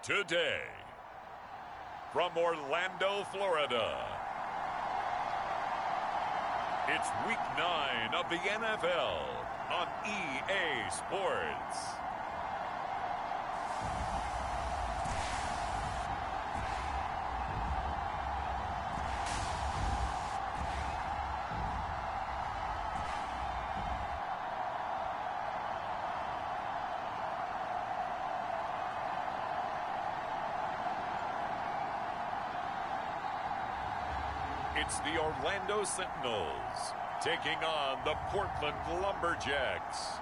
today. From Orlando, Florida, it's Week 9 of the NFL on EA Sports. It's the Orlando Sentinels taking on the Portland Lumberjacks.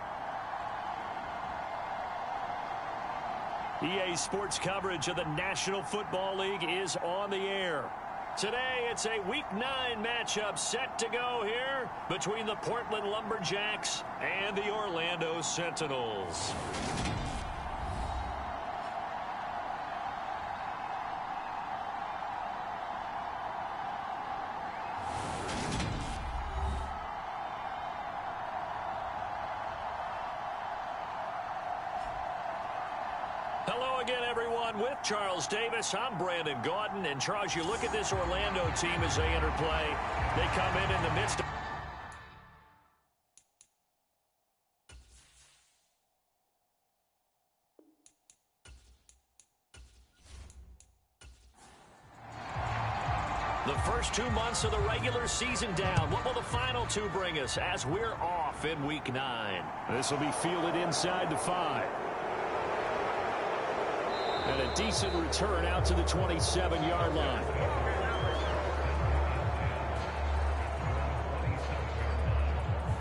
EA Sports coverage of the National Football League is on the air. Today, it's a Week 9 matchup set to go here between the Portland Lumberjacks and the Orlando Sentinels. Hello again, everyone. With Charles Davis, I'm Brandon Gaudin. And Charles, you look at this Orlando team as they enter play. They come in the midst of... The first 2 months of the regular season down. What will the final two bring us as we're off in Week 9? This will be fielded inside the 5. And a decent return out to the 27-yard line.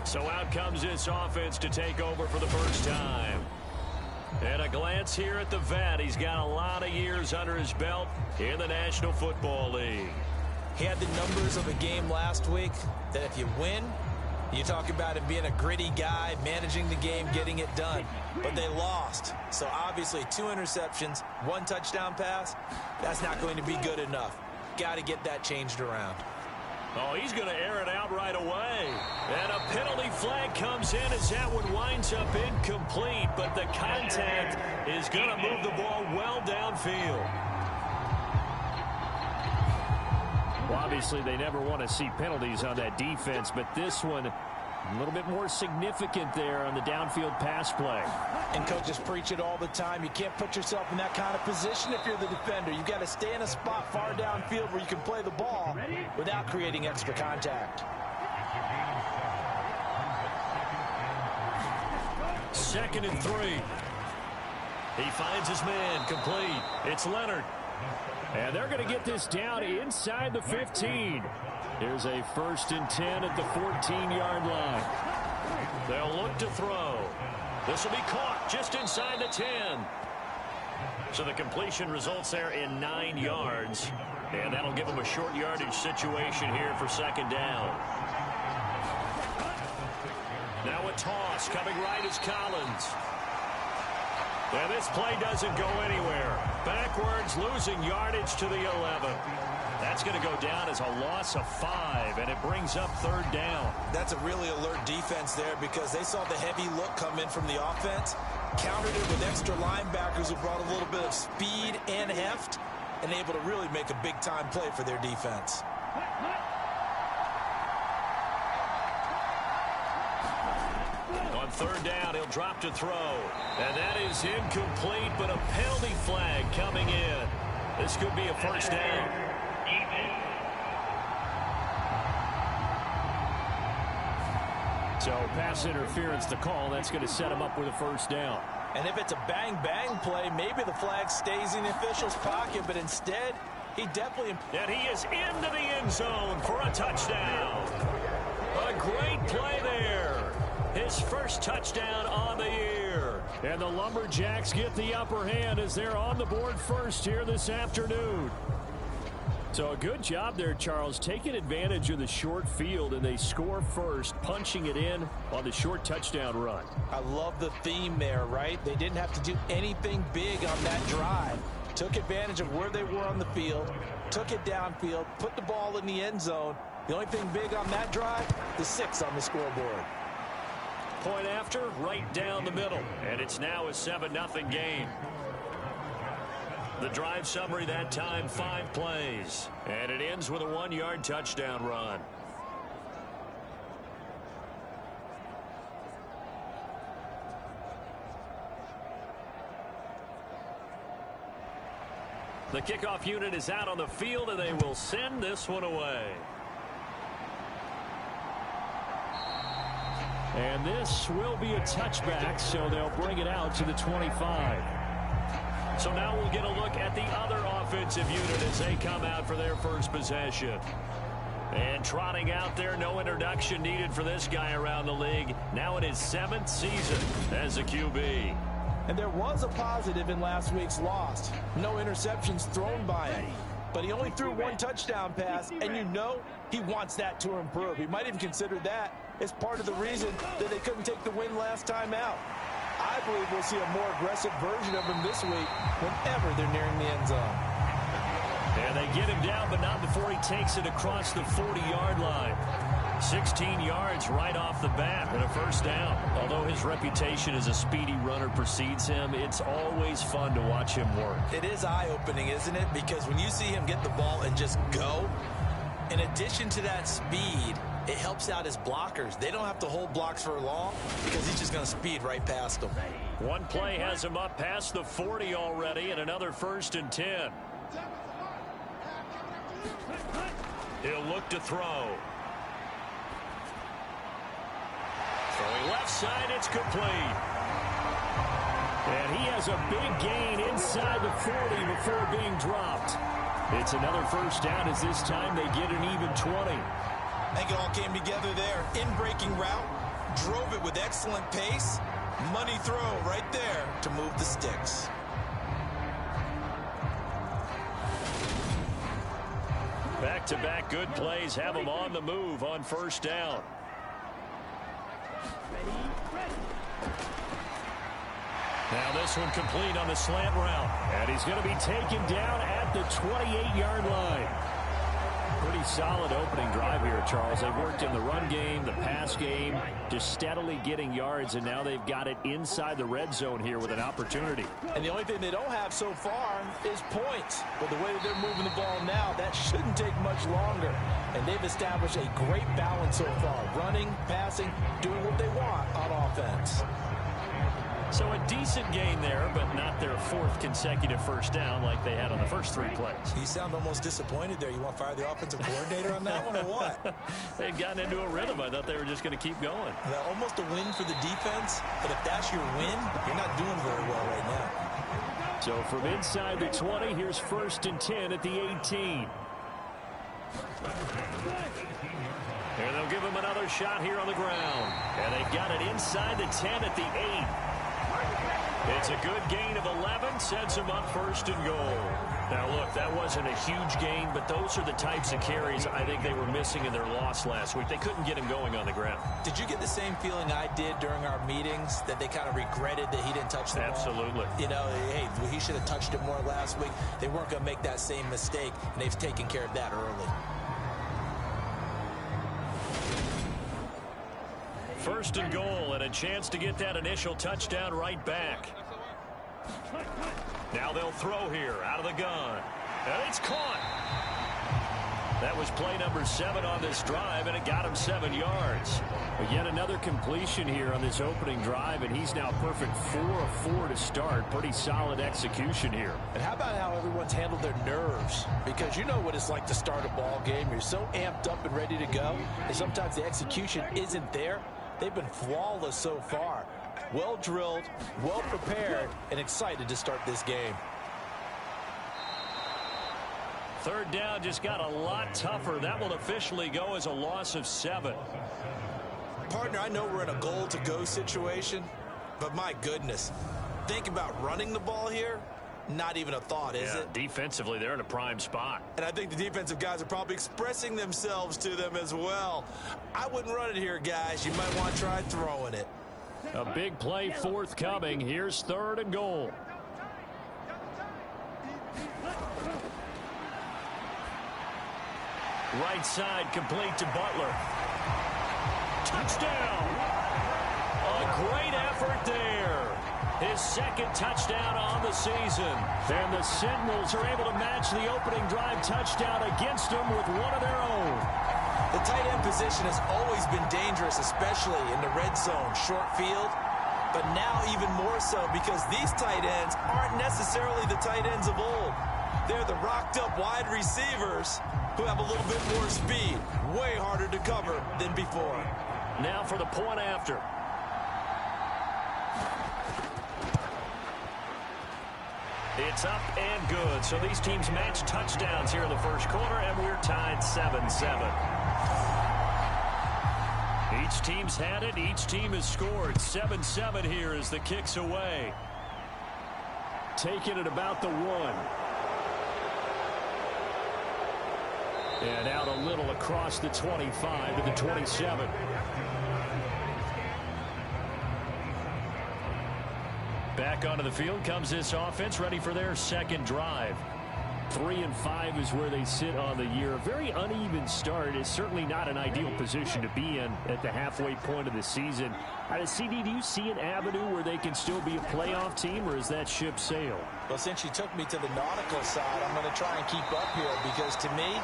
So out comes this offense to take over for the first time. And a glance here at the vet. He's got a lot of years under his belt in the National Football League. He had the numbers of a game last week that if you win, you talk about him being a gritty guy, managing the game, getting it done. But they lost. So obviously 2 interceptions, 1 touchdown pass, that's not going to be good enough. Got to get that changed around. Oh, he's going to air it out right away. And a penalty flag comes in as that one winds up incomplete. But the contact is going to move the ball well downfield. Well, obviously, they never want to see penalties on that defense, but this one a little bit more significant there on the downfield pass play. And coaches preach it all the time. You can't put yourself in that kind of position if you're the defender. You've got to stay in a spot far downfield where you can play the ball without creating extra contact. 2nd and 3. He finds his man complete. It's Leonard. And they're going to get this down inside the 15. Here's a 1st and 10 at the 14-yard line. They'll look to throw. This will be caught just inside the 10. So the completion results there in 9 yards. And that'll give them a short yardage situation here for 2nd down. Now a toss coming right is Collins. And this play doesn't go anywhere. Backwards, losing yardage to the 11. That's going to go down as a loss of 5, and it brings up 3rd down. That's a really alert defense there because they saw the heavy look come in from the offense, countered it with extra linebackers who brought a little bit of speed and heft, and able to really make a big-time play for their defense. On 3rd down, he'll drop to throw. And that is incomplete, but a penalty flag coming in. This could be a 1st down. So pass interference the call. That's going to set him up with a 1st down. And if it's a bang-bang play, maybe the flag stays in the official's pocket, but instead, he definitely... And he is into the end zone for a touchdown. A great play there. His first touchdown on the year. And the Lumberjacks get the upper hand as they're on the board first here this afternoon. So a good job there, Charles, taking advantage of the short field, and they score first, punching it in on the short touchdown run. I love the theme there, right? They didn't have to do anything big on that drive. Took advantage of where they were on the field, took it downfield, put the ball in the end zone. The only thing big on that drive, the 6 on the scoreboard. Point after, right down the middle. And it's now a 7-0 game. The drive summary that time, 5 plays. And it ends with a 1-yard touchdown run. The kickoff unit is out on the field, and they will send this one away. And this will be a touchback, so they'll bring it out to the 25. So now we'll get a look at the other offensive unit as they come out for their first possession. And trotting out there, no introduction needed for this guy around the league. Now in his 7th season as a QB. And there was a positive in last week's loss. No interceptions thrown by him. But he only threw 1 touchdown pass, and you know he wants that to improve. He might even consider that as part of the reason that they couldn't take the win last time out. I believe we'll see a more aggressive version of him this week whenever they're nearing the end zone. And they get him down, but not before he takes it across the 40-yard line. 16 yards right off the bat and a first down. Although his reputation as a speedy runner precedes him, it's always fun to watch him work. It is eye-opening, isn't it? Because when you see him get the ball and just go, in addition to that speed, it helps out his blockers. They don't have to hold blocks for long because he's just going to speed right past them. One play has him up past the 40 already, and another 1st and 10. He'll look to throw. Throwing left side, it's complete. And he has a big gain inside the 40 before being dropped. It's another first down as this time they get an even 20. I think it all came together there. In-breaking route, drove it with excellent pace. Money throw right there to move the sticks. Back-to-back good plays have him on the move on first down. Now this one complete on the slant route. And he's going to be taken down at the 28-yard line. Pretty solid opening drive here, Charles. They've worked in the run game, the pass game, just steadily getting yards, and now they've got it inside the red zone here with an opportunity. And the only thing they don't have so far is points. But the way that they're moving the ball now, that shouldn't take much longer. And they've established a great balance so far. Running, passing, doing what they want on offense. So a decent gain there, but not their 4th consecutive first down like they had on the first 3 plays. You sound almost disappointed there. You want to fire the offensive coordinator on that one or what? They'd gotten into a rhythm. I thought they were just going to keep going. Well, almost a win for the defense, but if that's your win, you're not doing very well right now. So from inside the 20, here's 1st and 10 at the 18. And they'll give him another shot here on the ground. And they've got it inside the 10 at the 8. It's a good gain of 11, sets him up 1st and goal. Now, look, that wasn't a huge gain, but those are the types of carries I think they were missing in their loss last week. They couldn't get him going on the ground. Did you get the same feeling I did during our meetings, that they kind of regretted that he didn't touch the ball? Absolutely. You know, hey, he should have touched it more last week. They weren't going to make that same mistake, and they've taken care of that early. 1st and goal, and a chance to get that initial touchdown right back. Now they'll throw here out of the gun. And it's caught. That was play number 7 on this drive, and it got him 7 yards. But yet another completion here on this opening drive, and he's now perfect 4 of 4 to start. Pretty solid execution here. And how about how everyone's handled their nerves? Because you know what it's like to start a ball game. You're so amped up and ready to go, and sometimes the execution isn't there. They've been flawless so far. Well drilled, well prepared, and excited to start this game. 3rd down just got a lot tougher. That will officially go as a loss of 7. Partner, I know we're in a goal-to-go situation, but my goodness, think about running the ball here. Not even a thought, is it? Defensively, they're in a prime spot. And I think the defensive guys are probably expressing themselves to them as well. I wouldn't run it here, guys. You might want to try throwing it. A big play forthcoming. Here's 3rd and goal. Right side complete to Butler. Touchdown! A great effort there. His second touchdown on the season. And the Sentinels are able to match the opening drive touchdown against them with one of their own. The tight end position has always been dangerous, especially in the red zone, short field. But now even more so because these tight ends aren't necessarily the tight ends of old. They're the rocked-up wide receivers who have a little bit more speed. Way harder to cover than before. Now for the point after. It's up and good. So these teams match touchdowns here in the first quarter, and we're tied 7-7. Each team's had it. Each team has scored. 7-7 here as the kick's away. Taking it about the 1. And out a little across the 25 to the 27. Back onto the field comes this offense, ready for their second drive. 3-5 is where they sit on the year. A very uneven start is certainly not an ideal position to be in at the halfway point of the season. CD, do you see an avenue where they can still be a playoff team, or is that ship sailed? Well, since you took me to the nautical side, I'm going to try and keep up here because to me,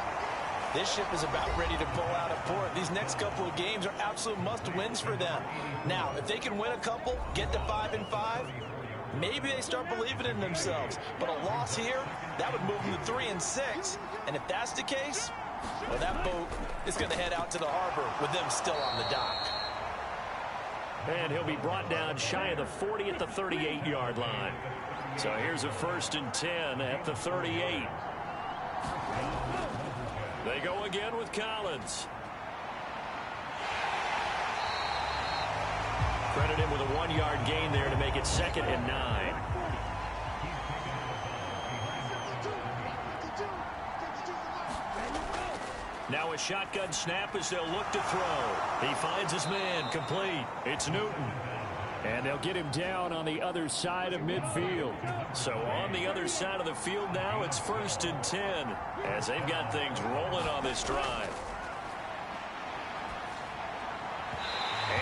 this ship is about ready to pull out of port. These next couple of games are absolute must-wins for them. Now, if they can win a couple, get to 5-5, maybe they start believing in themselves. But a loss here, that would move them to 3-6. And if that's the case, well, that boat is going to head out to the harbor with them still on the dock. And he'll be brought down shy of the 40 at the 38-yard line. So here's a 1st and 10 at the 38. They go again with Collins. Credit him with a 1-yard gain there to make it 2nd and 9. Now a shotgun snap as they'll look to throw. He finds his man, complete. It's Newton. And they'll get him down on the other side of midfield. So on the other side of the field now, it's 1st and 10 as they've got things rolling on this drive.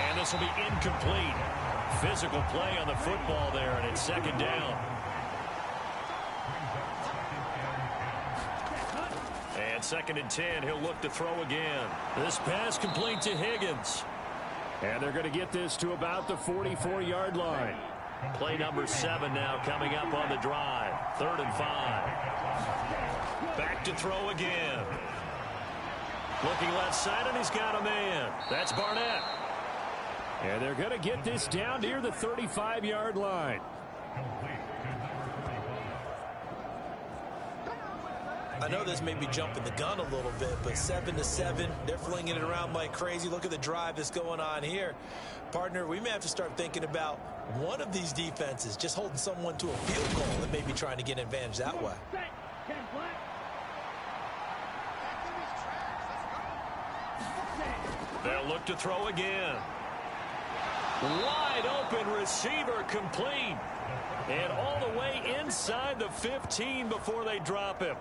And this will be incomplete. Physical play on the football there, and it's 2nd down. And 2nd and 10, he'll look to throw again. This pass complete to Higgins. And they're going to get this to about the 44-yard line. Play number 7 now coming up on the drive. 3rd and 5. Back to throw again. Looking left side, and he's got a man. That's Barnett. And they're going to get this down near the 35-yard line. I know this may be jumping the gun a little bit, but 7-7, they're flinging it around like crazy. Look at the drive that's going on here. Partner, we may have to start thinking about one of these defenses just holding someone to a field goal and maybe trying to get an advantage that way. They'll look to throw again. Wide open receiver complete. And all the way inside the 15 before they drop him.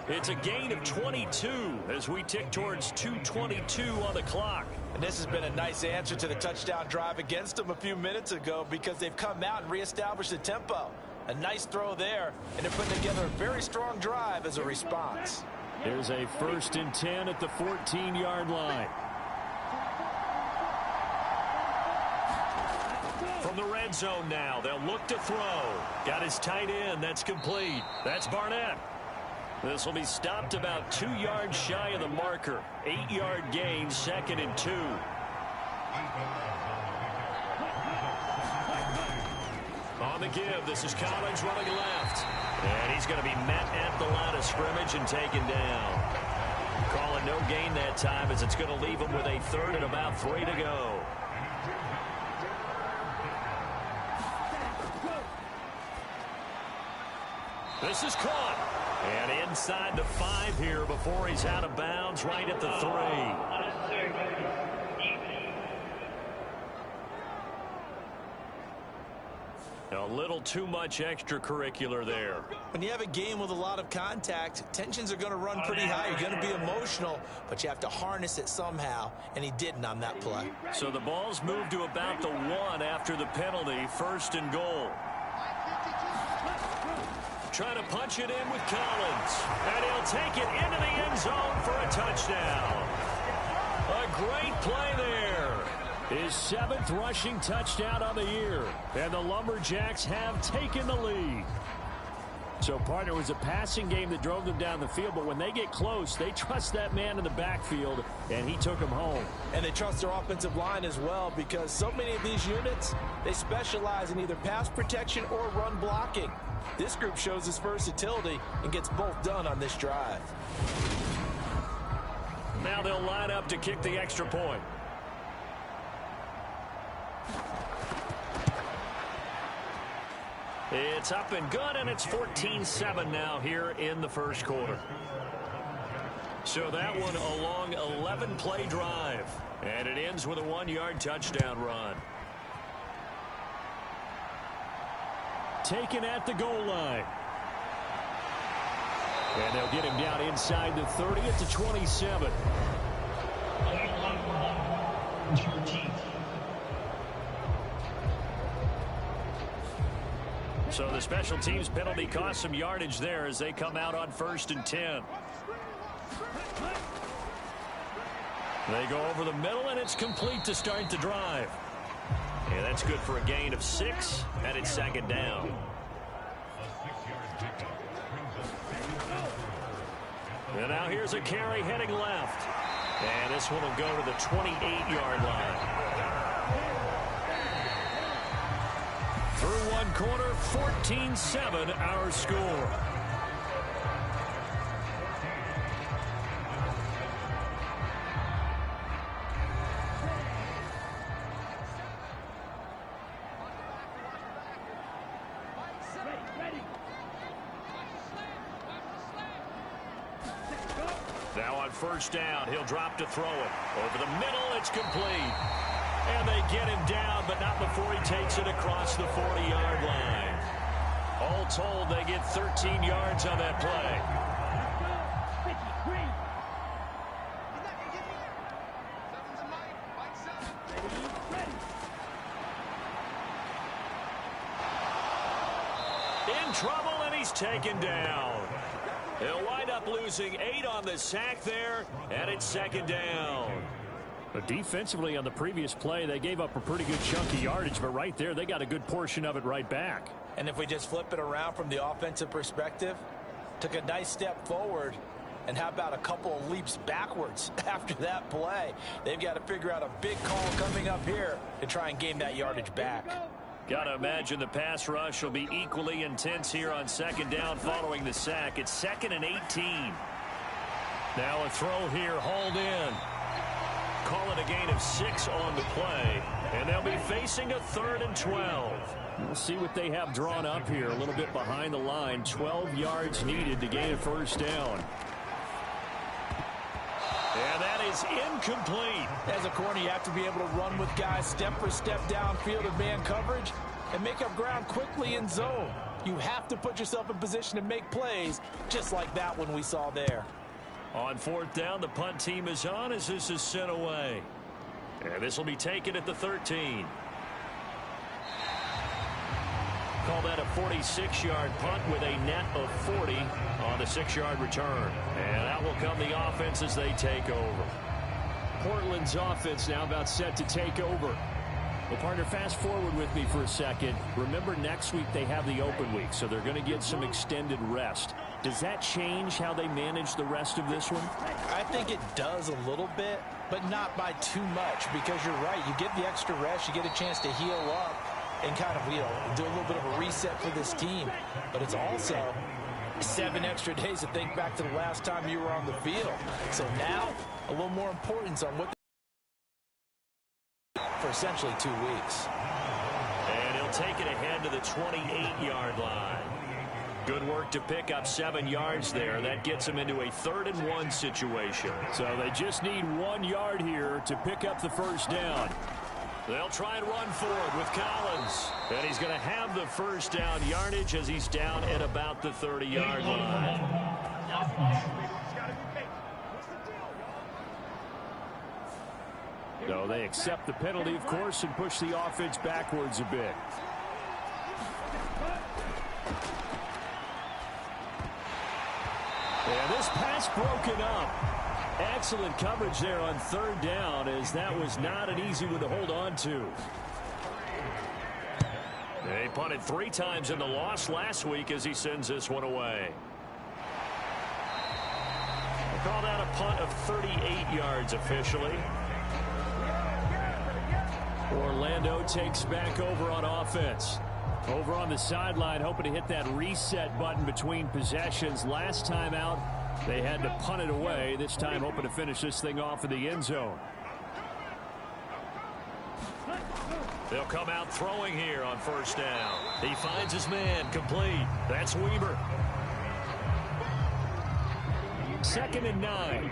It's a gain of 22 as we tick towards 2:22 on the clock. And this has been a nice answer to the touchdown drive against them a few minutes ago because they've come out and reestablished the tempo. A nice throw there, and they're putting together a very strong drive as a response. There's a 1st and 10 at the 14-yard line. From the red zone now, they'll look to throw. Got his tight end. That's complete. That's Barnett. This will be stopped about 2 yards shy of the marker. 8-yard gain, 2nd and 2. On the give, this is Collins running left. And he's going to be met at the line of scrimmage and taken down. Calling no gain that time as it's going to leave him with a 3rd and about 3 to go. This is caught. And inside the 5 here before he's out of bounds right at the 3. A little too much extracurricular there. When you have a game with a lot of contact, tensions are going to run pretty high. You're going to be emotional, but you have to harness it somehow, and he didn't on that play. So the ball's moved to about the 1 after the penalty, 1st and goal. Trying to punch it in with Collins, and he'll take it into the end zone for a touchdown. A great play there. His 7th rushing touchdown on the year, and the Lumberjacks have taken the lead. So, partner, it was a passing game that drove them down the field, but when they get close, they trust that man in the backfield, and he took them home. And they trust their offensive line as well, because so many of these units, they specialize in either pass protection or run blocking. This group shows its versatility and gets both done on this drive. Now they'll line up to kick the extra point. It's up and good, and it's 14-7 now here in the first quarter. So that one a long 11-play drive, and it ends with a 1-yard touchdown run. Taken at the goal line. And they'll get him down inside the 30 at the 27. So the special teams penalty cost some yardage there as they come out on 1st and 10. They go over the middle, and it's complete to start the drive. And that's good for a gain of 6, and it's 2nd down. And now here's a carry heading left. And this one will go to the 28-yard line. Through one quarter, 14-7 our score. Now on 1st down, he'll drop to throw it. Over the middle, it's complete. And they get him down, but not before he takes it across the 40-yard line. All told, they get 13 yards on that play. In trouble, and he's taken down. They'll wind up losing 8 on the sack there, and it's 2nd down. But defensively on the previous play, they gave up a pretty good chunk of yardage, but right there, they got a good portion of it right back. And if we just flip it around from the offensive perspective, took a nice step forward, and how about a couple of leaps backwards after that play? They've got to figure out a big call coming up here to try and gain that yardage back. Got to imagine the pass rush will be equally intense here on 2nd down following the sack. It's 2nd and 18. Now a throw here, hauled in. Call it a gain of 6 on the play, and they'll be facing a 3rd and 12. We'll see what they have drawn up here, a little bit behind the line. 12 yards needed to gain a 1st down. And that is incomplete. As a corner, you have to be able to run with guys step for step downfield in man coverage and make up ground quickly in zone. You have to put yourself in position to make plays, just like that one we saw there. On 4th down, the punt team is on as this is sent away. And this will be taken at the 13. Call that a 46-yard punt with a net of 40 on the 6-yard return. And that will come the offense as they take over. Portland's offense now about set to take over. Well, partner, fast forward with me for a second. Remember, next week they have the open week, so they're going to get some extended rest. Does that change how they manage the rest of this one? I think it does a little bit, but not by too much, because you're right. You get the extra rest, you get a chance to heal up and kind of, do a little bit of a reset for this team. But it's also 7 extra days to think back to the last time you were on the field. So now, a little more importance on what for essentially 2 weeks. And he'll take it ahead to the 28-yard line. Good work to pick up 7 yards there. That gets them into a 3rd and 1 situation. So they just need 1 yard here to pick up the 1st down. They'll try and run for it with Collins. And he's going to have the first down yardage as he's down at about the 30-yard line. So they accept the penalty, of course, and push the offense backwards a bit. And this pass broken up. Excellent coverage there on third down, as that was not an easy one to hold on to. They punted 3 times in the loss last week as he sends this one away. We'll call that a punt of 38 yards officially. Orlando takes back over on offense. Over on the sideline, hoping to hit that reset button between possessions. Last time out, they had to punt it away. This time, hoping to finish this thing off in the end zone. They'll come out throwing here on first down. He finds his man, complete. That's Weber. 2nd and 9.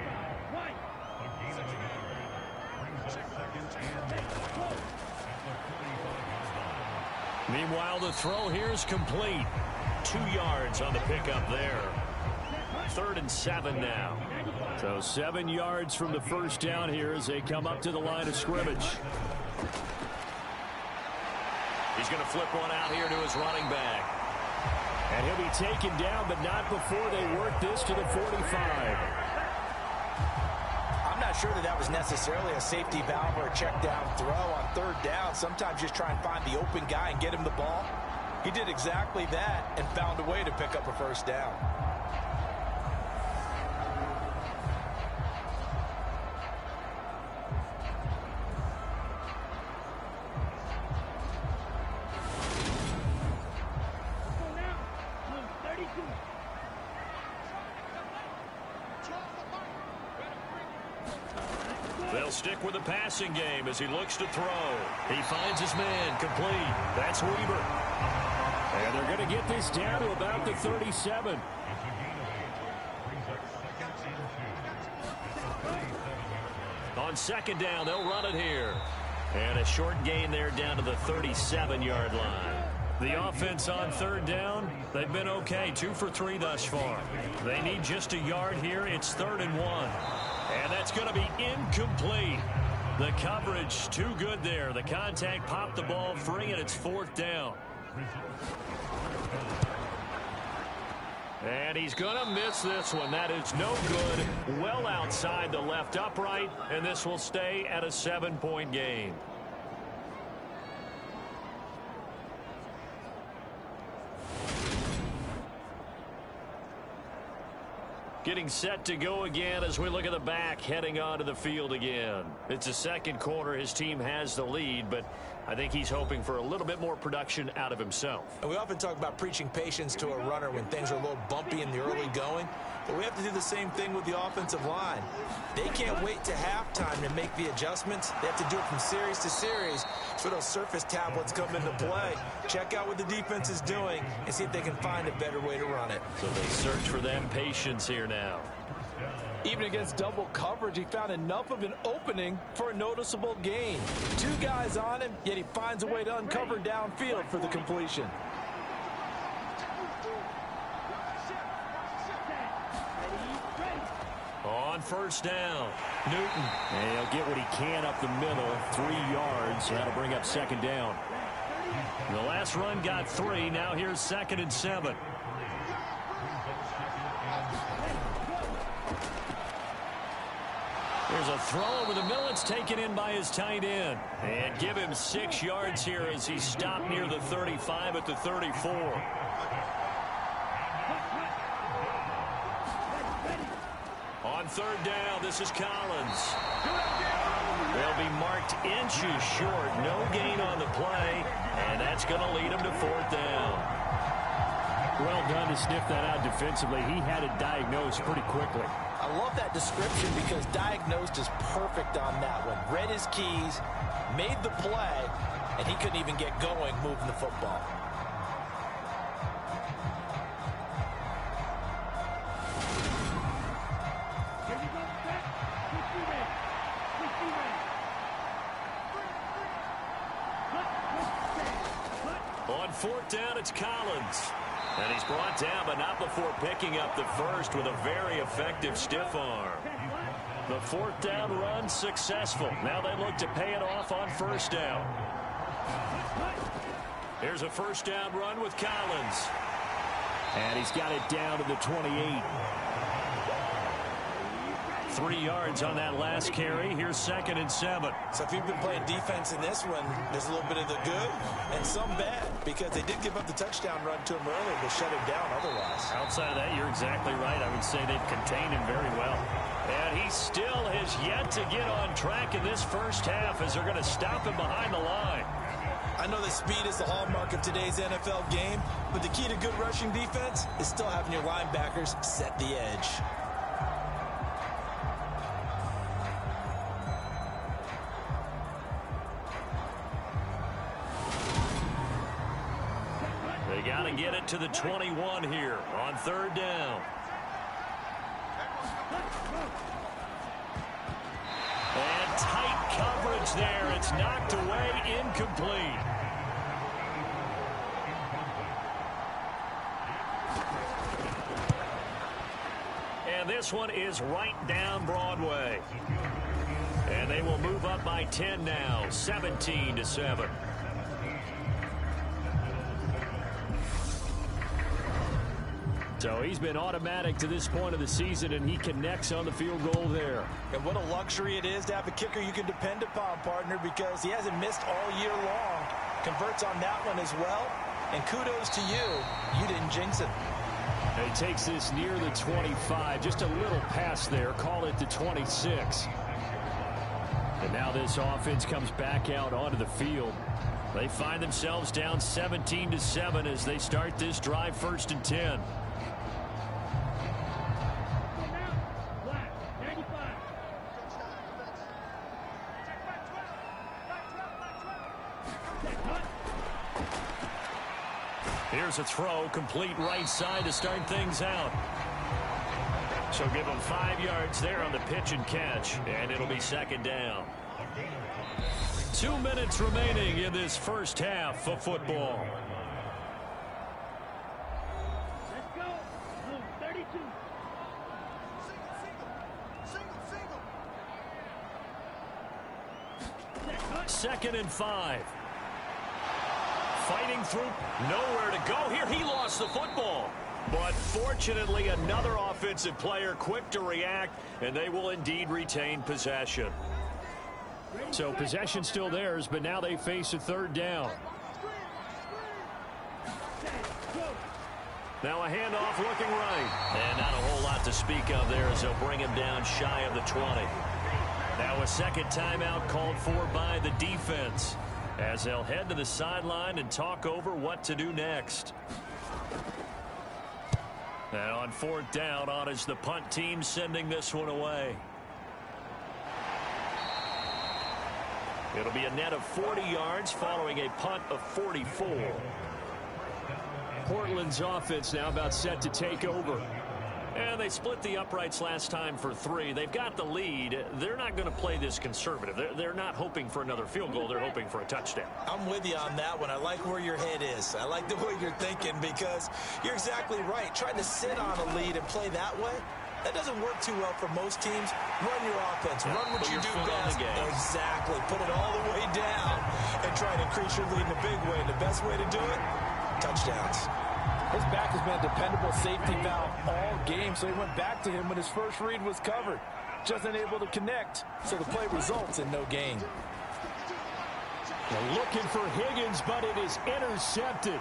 Meanwhile, the throw here is complete. 2 yards on the pickup there. 3rd and 7 now. So 7 yards from the first down here as they come up to the line of scrimmage. He's going to flip one out here to his running back. And he'll be taken down, but not before they work this to the 45. I'm not sure that was necessarily a safety valve or a check down throw on third down. Sometimes just try and find the open guy and get him the ball. He did exactly that and found a way to pick up a first down. They'll stick with the passing game as he looks to throw. He finds his man, complete. That's Weber. And they're going to get this down to about the 37. On 2nd down, they'll run it here. And a short gain there down to the 37-yard line. The offense on 3rd down, they've been okay. 2 for 3 thus far. They need just a yard here. It's 3rd and 1. And that's going to be incomplete. The coverage too good there. The contact popped the ball free, and it's 4th down. And he's going to miss this one. That is no good. Well outside the left upright, and this will stay at a 7-point game. Getting set to go again as we look at the back heading onto the field again. It's the second quarter. His team has the lead, but I think he's hoping for a little bit more production out of himself. And we often talk about preaching patience to a runner when things are a little bumpy in the early going, but we have to do the same thing with the offensive line. They can't wait to halftime to make the adjustments. They have to do it from series to series so those surface tablets come into play. Check out what the defense is doing and see if they can find a better way to run it. So they search for them patience here now. Even against double coverage, he found enough of an opening for a noticeable gain. 2 guys on him, yet he finds a way to uncover downfield for the completion. On 1st down, Newton. And he'll get what he can up the middle, 3 yards. That'll bring up 2nd down. The last run got 3. Now here's 2nd and 7. There's a throw over the middle. It's taken in by his tight end. And give him 6 yards here as he stopped near the 35 at the 34. On 3rd down, this is Collins. They'll be marked inches short. No gain on the play, and that's going to lead him to 4th down. Well done to sniff that out defensively. He had it diagnosed pretty quickly. I love that description because diagnosed is perfect on that one. Read his keys, made the play, and he couldn't even get going moving the football. fourth down, it's Collins. And he's brought down, but not before picking up the first with a very effective stiff arm. The fourth down run successful. Now they look to pay it off on first down. Here's a first down run with Collins. And he's got it down to the 28. 3 yards on that last carry. Here's 2nd and 7. So if you've been playing defense in this one, there's a little bit of the good and some bad, because they did give up the touchdown run to him earlier to shut him down otherwise. Outside of that, you're exactly right. I would say they've contained him very well. And he still has yet to get on track in this first half as they're going to stop him behind the line. I know that speed is the hallmark of today's NFL game, but the key to good rushing defense is still having your linebackers set the edge. They got to get it to the 21 here on third down. And tight coverage there. It's knocked away, incomplete. And this one is right down Broadway. And they will move up by 10 now, 17-7. So he's been automatic to this point of the season, and he connects on the field goal there. And what a luxury it is to have a kicker you can depend upon, partner, because he hasn't missed all year long. Converts on that one as well. And kudos to you. You didn't jinx it. And he takes this near the 25. Just a little pass there. Call it the 26. And now this offense comes back out onto the field. They find themselves down 17-7 as they start this drive, 1st and 10. Here's a throw, complete right side to start things out. So give them 5 yards there on the pitch and catch, and it'll be 2nd down. 2 minutes remaining in this first half of football. Let's go. Move 32. 2nd and 5. Fighting through, nowhere to go here. He lost the football. But fortunately, another offensive player quick to react, and they will indeed retain possession. So possession still theirs, but now they face a 3rd down. Now a handoff looking right. And not a whole lot to speak of there as they'll bring him down shy of the 20. Now a second timeout called for by the defense, as they'll head to the sideline and talk over what to do next. And on 4th down, on is the punt team sending this one away. It'll be a net of 40 yards following a punt of 44. Portland's offense now about set to take over. And they split the uprights last time for 3. They've got the lead. They're not going to play this conservative. They're not hoping for another field goal. They're hoping for a touchdown. I'm with you on that one. I like where your head is. I like the way you're thinking, because you're exactly right. Trying to sit on a lead and play that way, that doesn't work too well for most teams. Run your offense. Run what you do best. Exactly. Put it all the way down and try to increase your lead in a big way. And the best way to do it, touchdowns. His back has been a dependable safety valve all game, so he went back to him when his first read was covered. Just unable to connect, so the play results in no gain. They're looking for Higgins, but it is intercepted.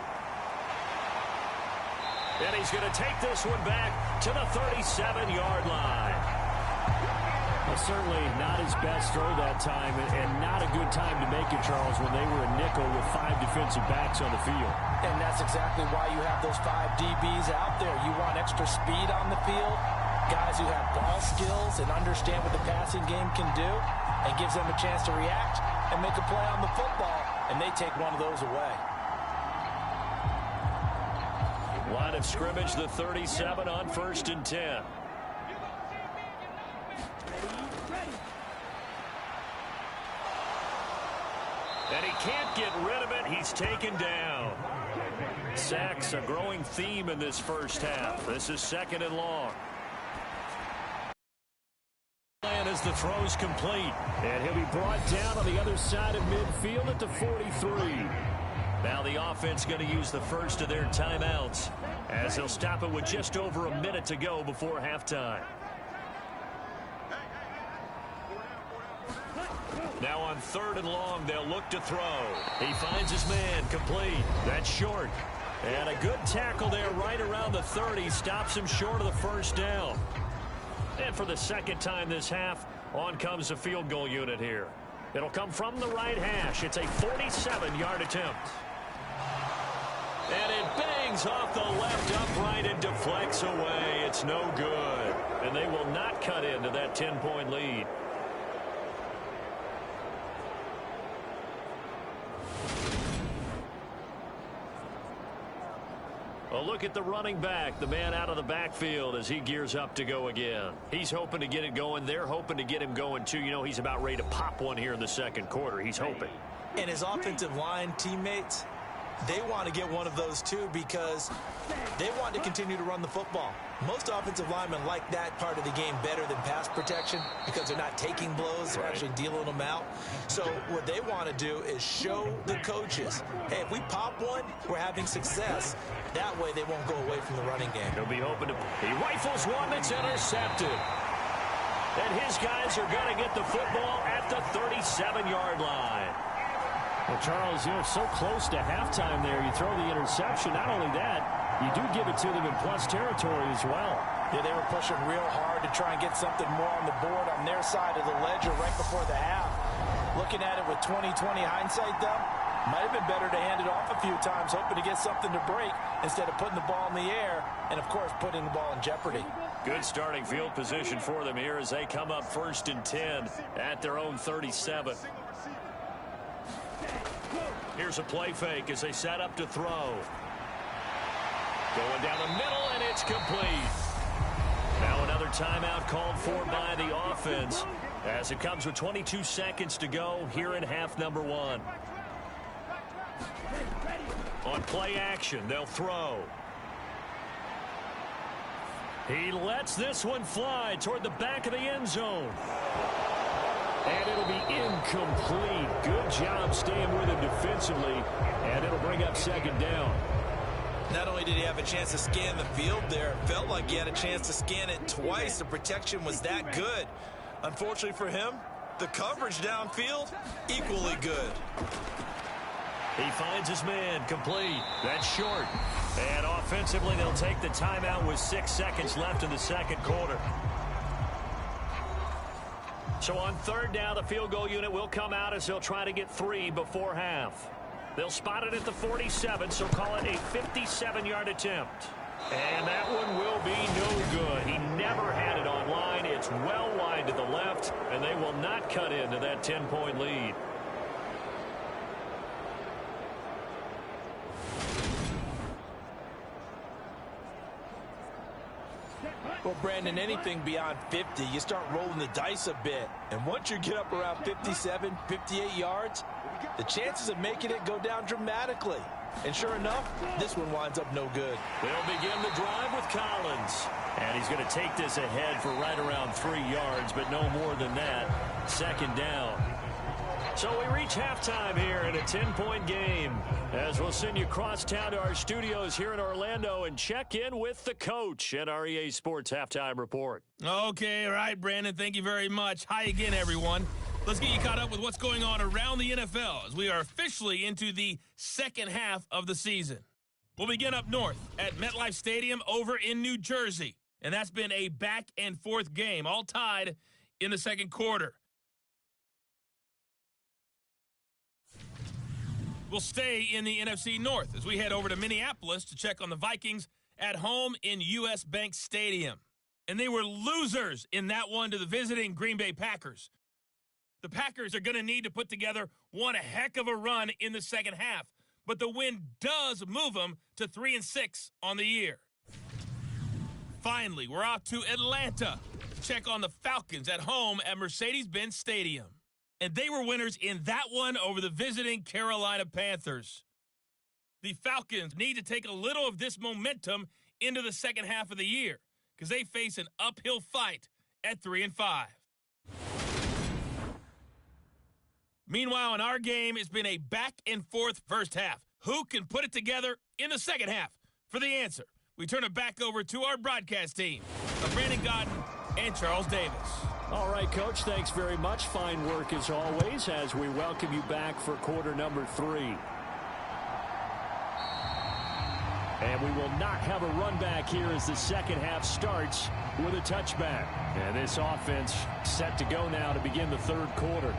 And he's going to take this one back to the 37-yard line. Well, certainly not his best throw that time, and not a good time to make it, Charles, when they were a nickel with 5 defensive backs on the field. And that's exactly why you have those 5 DBs out there. You want extra speed on the field, guys who have ball skills and understand what the passing game can do, and gives them a chance to react and make a play on the football, and they take one of those away. Line of scrimmage, the 37 on 1st and 10. And he can't get rid of it. He's taken down. Sacks, a growing theme in this first half. This is 2nd and long. And as the throw's complete, and he'll be brought down on the other side of midfield at the 43. Now the offense going to use the first of their timeouts as they'll stop it with just over a minute to go before halftime. Now on 3rd and long, they'll look to throw. He finds his man, complete. That's short. And a good tackle there right around the 30 stops him short of the first down. And for the second time this half, on comes the field goal unit here. It'll come from the right hash. It's a 47-yard attempt. And it bangs off the left upright and deflects away. It's no good. And they will not cut into that 10-point lead. A look at the running back, the man out of the backfield as he gears up to go again. He's hoping to get it going. They're hoping to get him going, too. You know, he's about ready to pop one here in the second quarter. He's hoping. And his offensive line teammates, they want to get one of those, too, because they want to continue to run the football. Most offensive linemen like that part of the game better than pass protection because they're not taking blows. They're actually dealing them out. So what they want to do is show the coaches, hey, if we pop one, we're having success. That way they won't go away from the running game. He'll be hoping to. He rifles one that's intercepted. And his guys are going to get the football at the 37-yard line. Well, Charles, you're so close to halftime there. You throw the interception. Not only that, you do give it to them in plus territory as well. Yeah, they were pushing real hard to try and get something more on the board on their side of the ledger right before the half. Looking at it with 20/20 hindsight, though, might have been better to hand it off a few times, hoping to get something to break instead of putting the ball in the air and, of course, putting the ball in jeopardy. Good starting field position for them here as they come up 1st and 10 at their own 37. Here's a play fake as they set up to throw. Going down the middle, and it's complete. Now another timeout called for by the offense as it comes with 22 seconds to go here in half number 1. On play action, they'll throw. He lets this one fly toward the back of the end zone. And it'll be incomplete. Good job staying with him defensively, and it'll bring up 2nd down. Not only did he have a chance to scan the field there, it felt like he had a chance to scan it twice. The protection was that good. Unfortunately for him, the coverage downfield, equally good. He finds his man, complete. That's short. And offensively, they'll take the timeout with 6 seconds left in the second quarter. So on 3rd down, the field goal unit will come out as they'll try to get 3 before half. They'll spot it at the 47, so call it a 57-yard attempt. And that one will be no good. He never had it on line. It's well wide to the left, and they will not cut into that 10-point lead. Well, Brandon, anything beyond 50, you start rolling the dice a bit. And once you get up around 57, 58 yards, the chances of making it go down dramatically. And sure enough, this one winds up no good. They'll begin the drive with Collins. And he's going to take this ahead for right around 3 yards, but no more than that. 2nd down. So we reach halftime here in a 10-point game as we'll send you across town to our studios here in Orlando and check in with the coach at our EA Sports Halftime Report. Okay, all right, Brandon, thank you very much. Hi again, everyone. Let's get you caught up with what's going on around the NFL as we are officially into the second half of the season. We'll begin up north at MetLife Stadium over in New Jersey, and that's been a back-and-forth game, all tied in the second quarter. We'll stay in the NFC North as we head over to Minneapolis to check on the Vikings at home in U.S. Bank Stadium. And they were losers in that one to the visiting Green Bay Packers. The Packers are going to need to put together one heck of a run in the second half, but the win does move them to 3-6 on the year. Finally, we're off to Atlanta to check on the Falcons at home at Mercedes-Benz Stadium. and they were winners in that one over the visiting Carolina Panthers. The Falcons need to take a little of this momentum into the second half of the year because they face an uphill fight at 3-5. Meanwhile, in our game, it's been a back-and-forth first half. Who can put it together in the second half? For the answer, we turn it back over to our broadcast team of Brandon Godden and Charles Davis. All right, Coach, thanks very much. Fine work as always as we welcome you back for quarter number 3. And we will not have a run back here as the second half starts with a touchback. And this offense set to go now to begin the third quarter.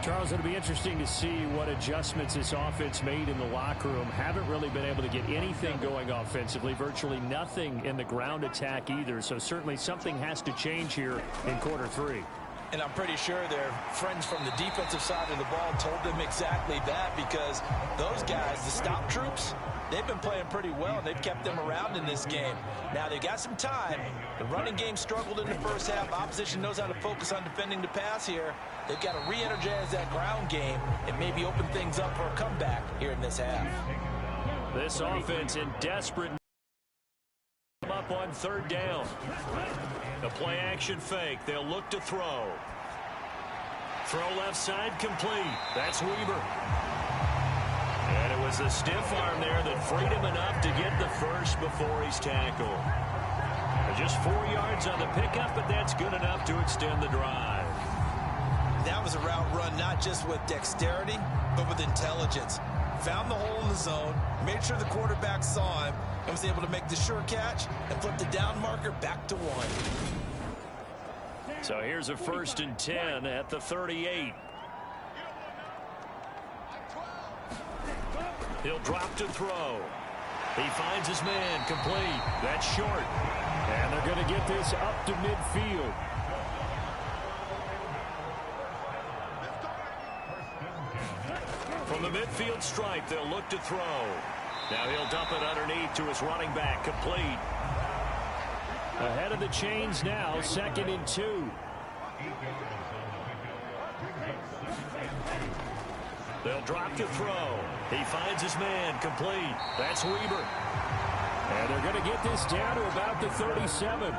Charles, it'll be interesting to see what adjustments this offense made in the locker room. Haven't really been able to get anything going offensively, virtually nothing in the ground attack either. So certainly something has to change here in quarter 3. And I'm pretty sure their friends from the defensive side of the ball told them exactly that, because those guys, the stop troops, they've been playing pretty well, and they've kept them around in this game. Now, they got some time. The running game struggled in the first half. Opposition knows how to focus on defending the pass here. They've got to re-energize that ground game and maybe open things up for a comeback here in this half. This offense in desperate up on third down. The play action fake. They'll look to throw. Throw left side complete. That's Weber. And it was the stiff arm there that freed him enough to get the first before he's tackled. Just 4 yards on the pickup, but that's good enough to extend the drive. That was a route run not just with dexterity, but with intelligence. Found the hole in the zone, made sure the quarterback saw him, and was able to make the sure catch and flip the down marker back to 1. So here's a 1st and 10 at the 38. He'll drop to throw. He finds his man complete. That's short. And they're going to get this up to midfield. From the midfield stripe, they'll look to throw. Now he'll dump it underneath to his running back, complete. Ahead of the chains now, 2nd and 2. They'll drop to throw. He finds his man, complete. That's Weber. And they're going to get this down to about the 37.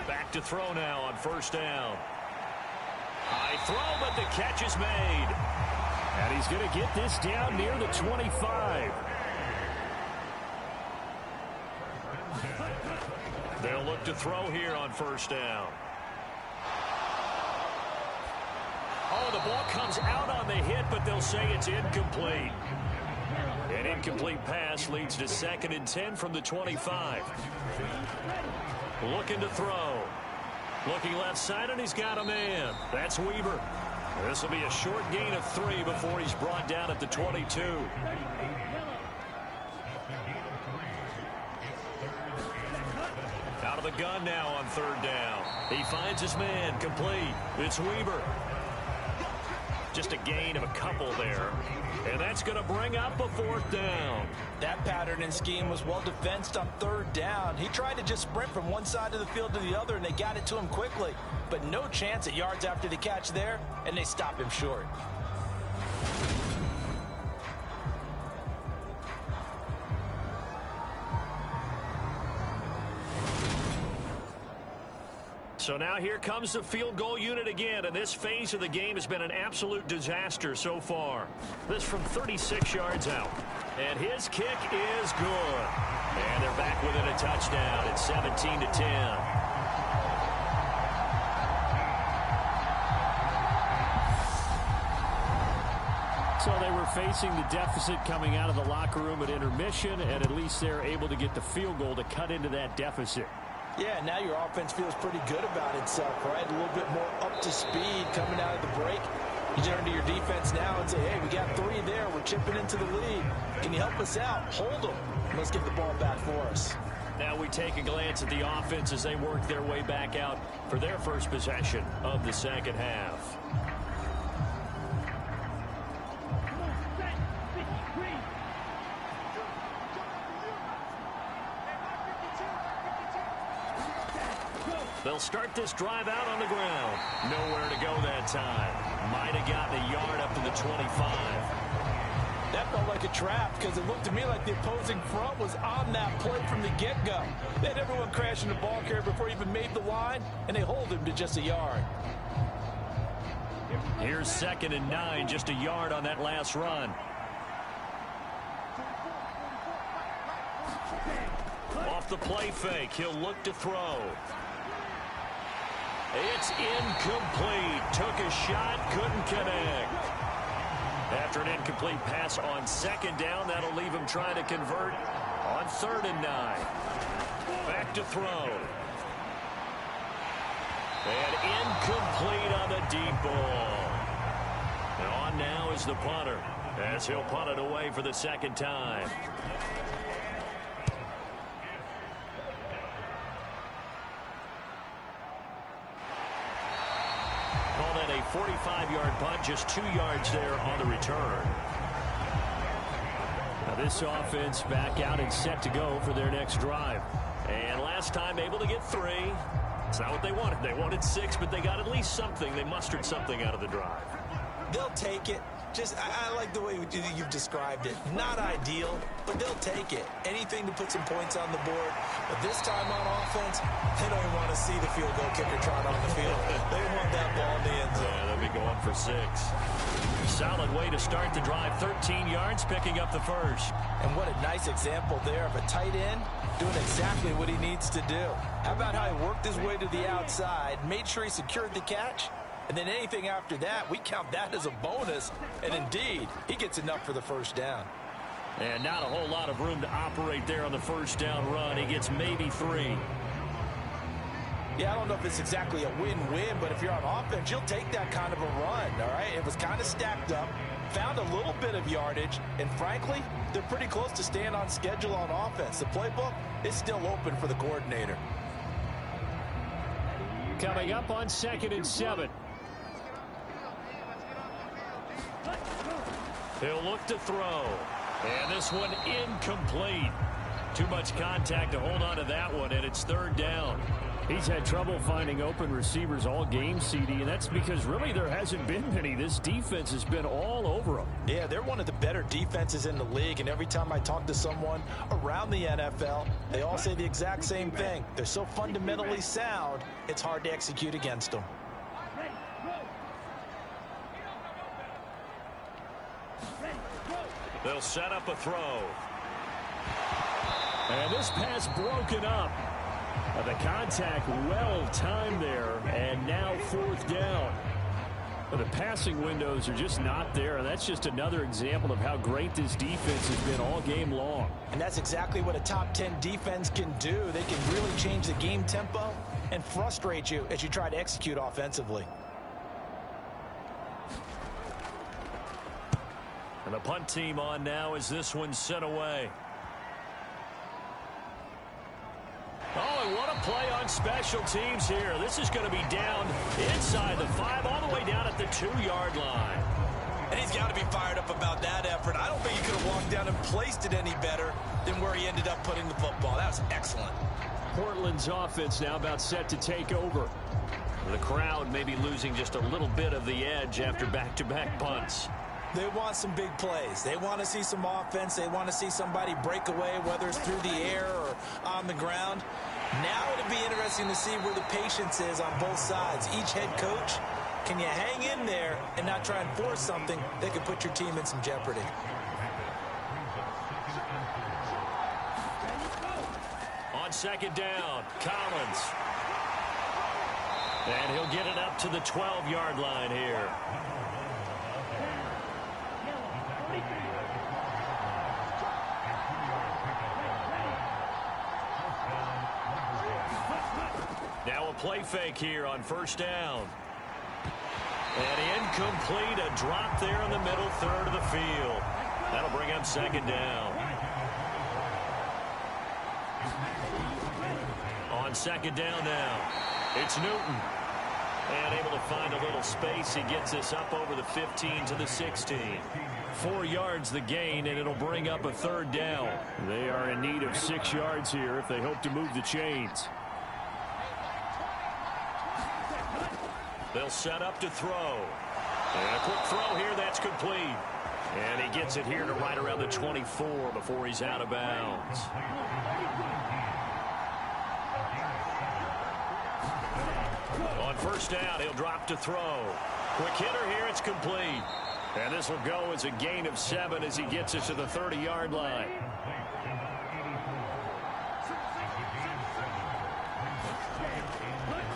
Back to throw now on 1st down. High throw, but the catch is made. And he's going to get this down near the 25. They'll look to throw here on 1st down. Oh, the ball comes out on the hit, but they'll say it's incomplete. An incomplete pass leads to 2nd and 10 from the 25. Looking to throw. Looking left side, and he's got a man. That's Weber. This will be a short gain of 3 before he's brought down at the 22. Out of the gun now on 3rd down. He finds his man, complete. It's Weber. Just a gain of a couple there. And that's going to bring up a 4th down. That pattern and scheme was well defensed on 3rd down. He tried to just sprint from one side of the field to the other, and they got it to him quickly. But no chance at yards after the catch there, and they stop him short. So now here comes the field goal unit again, and this phase of the game has been an absolute disaster so far. This from 36 yards out. And his kick is good. And they're back within a touchdown. It's 17-10. So they were facing the deficit coming out of the locker room at intermission, and at least they're able to get the field goal to cut into that deficit. Yeah, now your offense feels pretty good about itself, right? A little bit more up to speed coming out of the break. You turn to your defense now and say, hey, we got 3 there. We're chipping into the lead. Can you help us out? Hold them. Let's get the ball back for us. Now we take a glance at the offense as they work their way back out for their first possession of the second half. They'll start this drive out on the ground. Nowhere to go that time. Might have gotten a yard up to the 25. That felt like a trap because it looked to me like the opposing front was on that play from the get-go. They had everyone crashing the ball carrier before he even made the line, and they hold him to just a yard. Here's 2nd and 9, just a yard on that last run. Off the play fake, he'll look to throw. It's incomplete. Took a shot, couldn't connect. After an incomplete pass on 2nd down, that'll leave him trying to convert on 3rd and 9. Back to throw. And incomplete on the deep ball. And on now is the punter, as he'll punt it away for the 2nd time. Call that a 45-yard punt, just 2 yards there on the return. Now this offense back out and set to go for their next drive. And last time able to get 3. It's not what they wanted. They wanted 6, but they got at least something. They mustered something out of the drive. They'll take it. I like the way you've described it. Not ideal, but they'll take it. Anything to put some points on the board. But this time on offense, they don't even want to see the field goal kicker trot on the field. They want that ball in the end zone. Yeah, they'll be going for 6. Solid way to start the drive. 13 yards, picking up the first. And what a nice example there of a tight end doing exactly what he needs to do. How about how he worked his way to the outside, made sure he secured the catch, and then anything after that, we count that as a bonus. And indeed, he gets enough for the first down. And not a whole lot of room to operate there on the first down run. He gets maybe 3. Yeah, I don't know if it's exactly a win-win, but if you're on offense, you'll take that kind of a run, all right? It was kind of stacked up, found a little bit of yardage, and frankly, they're pretty close to staying on schedule on offense. The playbook is still open for the coordinator. Coming up on 2nd and 7. He'll look to throw. And this one incomplete. Too much contact to hold on to that one, and it's 3rd down. He's had trouble finding open receivers all game, CD, and that's because really there hasn't been many. This defense has been all over them. Yeah, they're one of the better defenses in the league, and every time I talk to someone around the NFL, they all say the exact same thing. They're so fundamentally sound, it's hard to execute against them. They'll set up a throw. And this pass broken up. The contact well timed there, and now 4th down. But the passing windows are just not there, and that's just another example of how great this defense has been all game long. And that's exactly what a top 10 defense can do. They can really change the game tempo and frustrate you as you try to execute offensively. And the punt team on now as this one's sent away. Oh, and what a play on special teams here. This is going to be down inside the 5, all the way down at the 2-yard line. And he's got to be fired up about that effort. I don't think he could have walked down and placed it any better than where he ended up putting the football. That was excellent. Portland's offense now about set to take over. The crowd may be losing just a little bit of the edge after back-to-back punts. They want some big plays. They want to see some offense. They want to see somebody break away, whether it's through the air or on the ground. Now it'll be interesting to see where the patience is on both sides. Each head coach, can you hang in there and not try and force something that could put your team in some jeopardy? On 2nd down, Collins. And he'll get it up to the 12-yard line here. Now a play fake here on 1st down. And incomplete, a drop there in the middle third of the field. That'll bring up 2nd down. On 2nd down now, it's Newton. And able to find a little space. He gets this up over the 15 to the 16. 4 yards the gain, and it'll bring up a 3rd down. They are in need of 6 yards here if they hope to move the chains. They'll set up to throw. And a quick throw here, that's complete. And he gets it here to right around the 24 before he's out of bounds. On first down, he'll drop to throw. Quick hitter here, it's complete. And this will go as a gain of 7 as he gets it to the 30-yard line.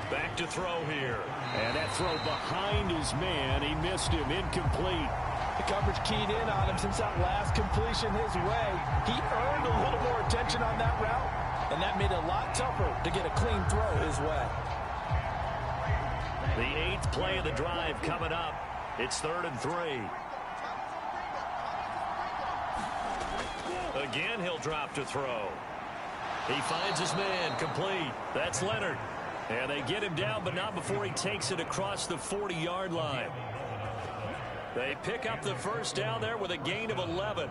Back to throw here. And that throw behind his man. He missed him. Incomplete. The coverage keyed in on him since that last completion his way. He earned a little more attention on that route, and that made it a lot tougher to get a clean throw his way. The 8th play of the drive coming up. It's 3rd and 3. Again, he'll drop to throw. He finds his man, complete. That's Leonard. And they get him down, but not before he takes it across the 40-yard line. They pick up the first down there with a gain of 11.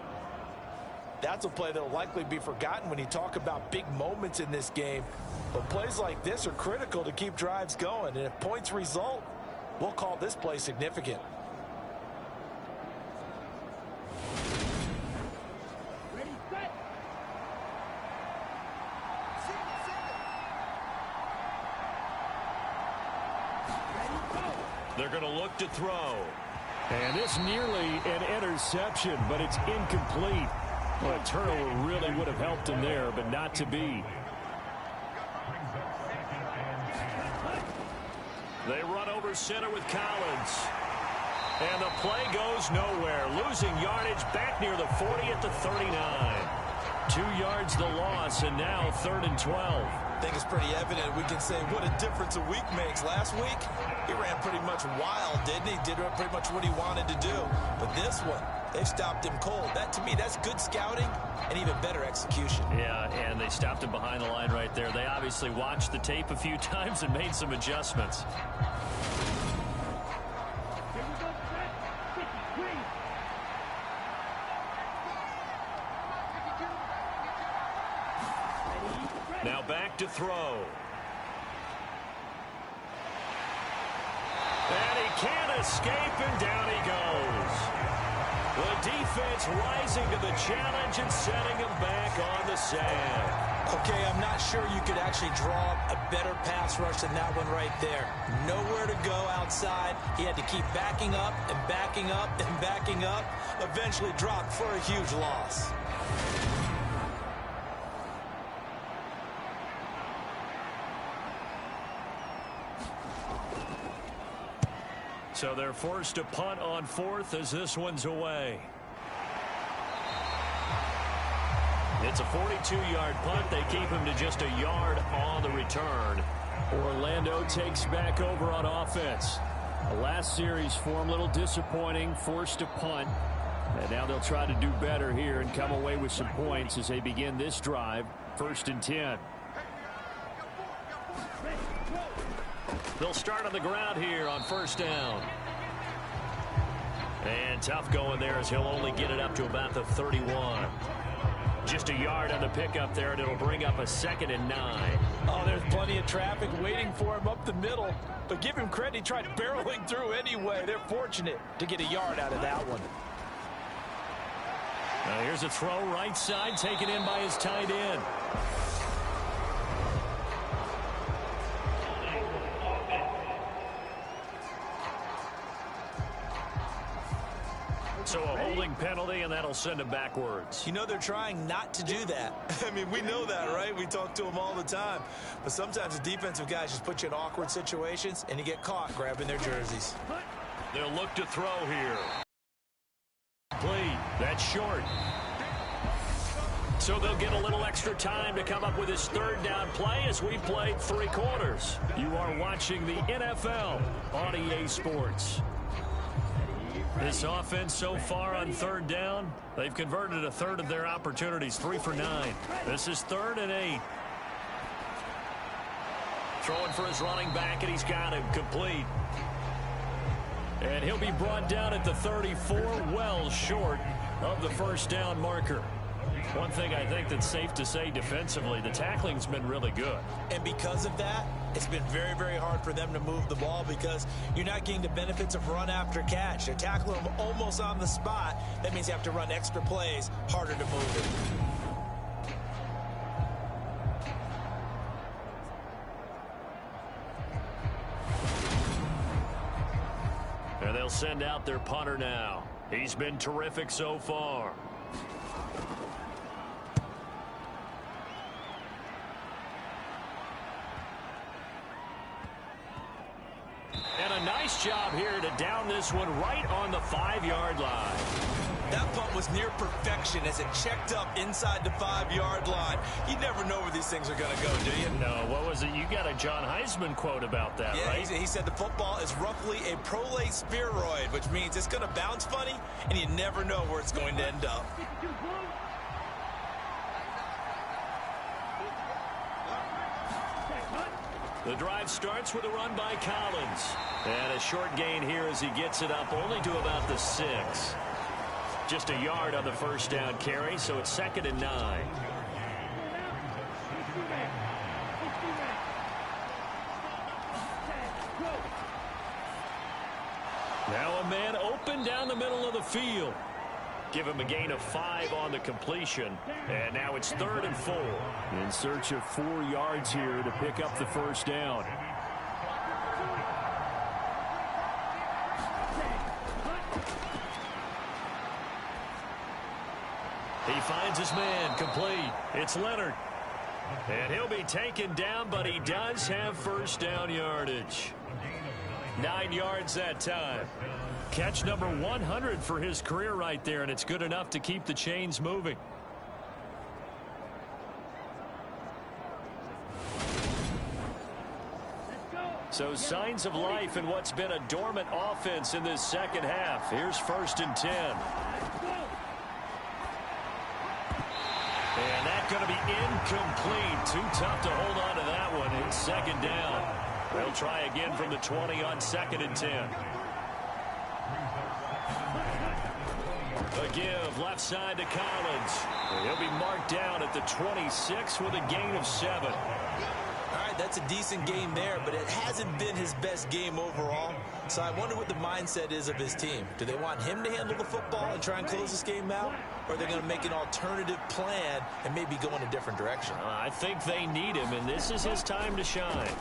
That's a play that will likely be forgotten when you talk about big moments in this game. But plays like this are critical to keep drives going. And if points result, we'll call this play significant. Ready, set. Ready, go. They're going to look to throw. And this nearly an interception, but it's incomplete. Well, a turnover really would have helped him there, but not to be. They run over center with Collins. And the play goes nowhere. Losing yardage back near the 40 at the 39. 2 yards the loss, and now 3rd and 12. I think it's pretty evident. We can say what a difference a week makes. Last week, he ran pretty much wild, didn't he? Did pretty much what he wanted to do. But this one, they stopped him cold. That, to me, that's good scouting and even better execution. Yeah, and they stopped him behind the line right there. They obviously watched the tape a few times and made some adjustments. Here we go, set. 53. Now back to throw. And he can't escape, and down he goes. The defense rising to the challenge and setting him back on the sand. Okay, I'm not sure you could actually draw a better pass rush than that one right there. Nowhere to go outside. He had to keep backing up and backing up and backing up. Eventually dropped for a huge loss. So they're forced to punt on 4th as this one's away. It's a 42-yard punt. They keep him to just a yard on the return. Orlando takes back over on offense. The last series for him, a little disappointing, forced to punt. And now they'll try to do better here and come away with some points as they begin this drive. 1st and 10. They'll start on the ground here on first down. And tough going there as he'll only get it up to about the 31. Just a yard on the pickup there, and it'll bring up a 2nd and 9. Oh, there's plenty of traffic waiting for him up the middle. But give him credit, he tried barreling through anyway. They're fortunate to get a yard out of that one. Now here's a throw right side, taken in by his tight end. So a holding penalty, and that'll send him backwards. You know they're trying not to do that. I mean, we know that, right? We talk to them all the time. But sometimes the defensive guys just put you in awkward situations, and you get caught grabbing their jerseys. They'll look to throw here. Complete. That's short. So they'll get a little extra time to come up with his 3rd down play as we've played 3 quarters. You are watching the NFL on EA Sports. This offense so far on 3rd down, they've converted a 1/3 of their opportunities, 3 for 9. This is 3rd and 8. Throwing for his running back, and he's got him complete. And he'll be brought down at the 34, well short of the first down marker. One thing I think that's safe to say defensively, the tackling's been really good. And because of that, it's been very, very hard for them to move the ball because you're not getting the benefits of run after catch. They're tackling them almost on the spot. That means you have to run extra plays, harder to move it. And they'll send out their punter now. He's been terrific so far. And a nice job here to down this one right on the 5-yard line. That punt was near perfection as it checked up inside the 5-yard line. You never know where these things are going to go, do you? No, what was it? You got a John Heisman quote about that, yeah, right? He said the football is roughly a prolate spheroid, which means it's going to bounce funny, and you never know where it's going to end up. The drive starts with a run by Collins. And a short gain here as he gets it up only to about the 6. Just a yard on the first down carry, so it's 2nd and 9. Now a man open down the middle of the field. Give him a gain of 5 on the completion. And now it's 3rd and 4. In search of 4 yards here to pick up the first down. He finds his man complete. It's Leonard. And he'll be taken down, but he does have first down yardage. 9 yards that time. Catch number 100 for his career right there, and it's good enough to keep the chains moving. So signs of life in what's been a dormant offense in this second half. Here's 1st and 10. And that's going to be incomplete. Too tough to hold on to that one. It's 2nd down. They'll try again from the 20 on 2nd and 10. A give left side to Collins. He'll be marked down at the 26 with a gain of 7. All right, that's a decent game there, but it hasn't been his best game overall. So I wonder what the mindset is of his team. Do they want him to handle the football and try and close this game out? Or are they going to make an alternative plan and maybe go in a different direction? I think they need him, and this is his time to shine.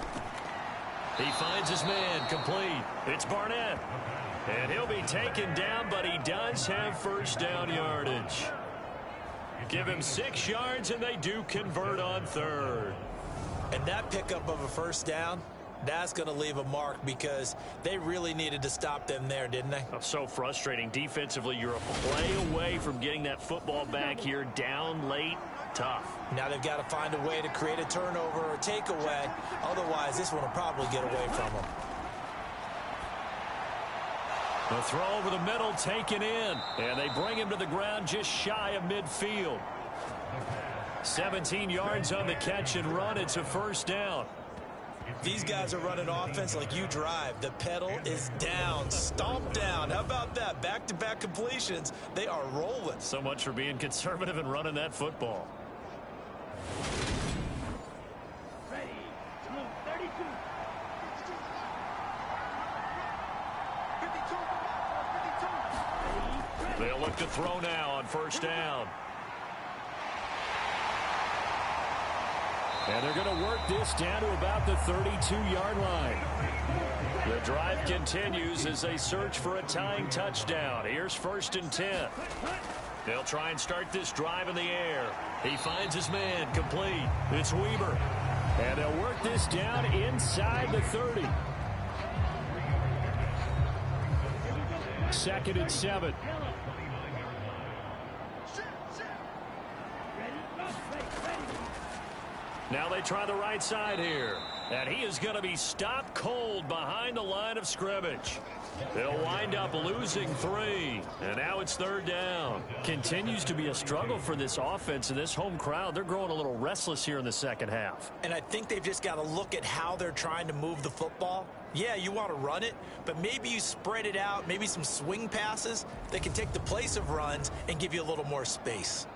He finds his man complete. It's Barnett. And he'll be taken down, but he does have first down yardage. Give him 6 yards, and they do convert on 3rd. And that pickup of a first down, that's going to leave a mark because they really needed to stop them there, didn't they? Oh, so frustrating. Defensively, you're a play away from getting that football back here down late. Tough. Now they've got to find a way to create a turnover or takeaway. Otherwise, this one will probably get away from them. The throw over the middle taken in. And they bring him to the ground just shy of midfield. 17 yards on the catch and run. It's a first down. These guys are running offense like you drive. The pedal is down. Stomp down. How about that? Back-to-back completions. They are rolling. So much for being conservative and running that football. Ready, 32. They'll look to throw now on first down. And they're going to work this down to about the 32-yard line. The drive continues as they search for a tying touchdown. Here's 1st and 10. They'll try and start this drive in the air. He finds his man complete. It's Weber. And they'll work this down inside the 30. 2nd and 7. Now they try the right side here. And he is going to be stopped cold behind the line of scrimmage. They'll wind up losing 3. And now it's 3rd down. Continues to be a struggle for this offense and this home crowd. They're growing a little restless here in the second half. And I think they've just got to look at how they're trying to move the football. Yeah, you want to run it, but maybe you spread it out, maybe some swing passes that can take the place of runs and give you a little more space.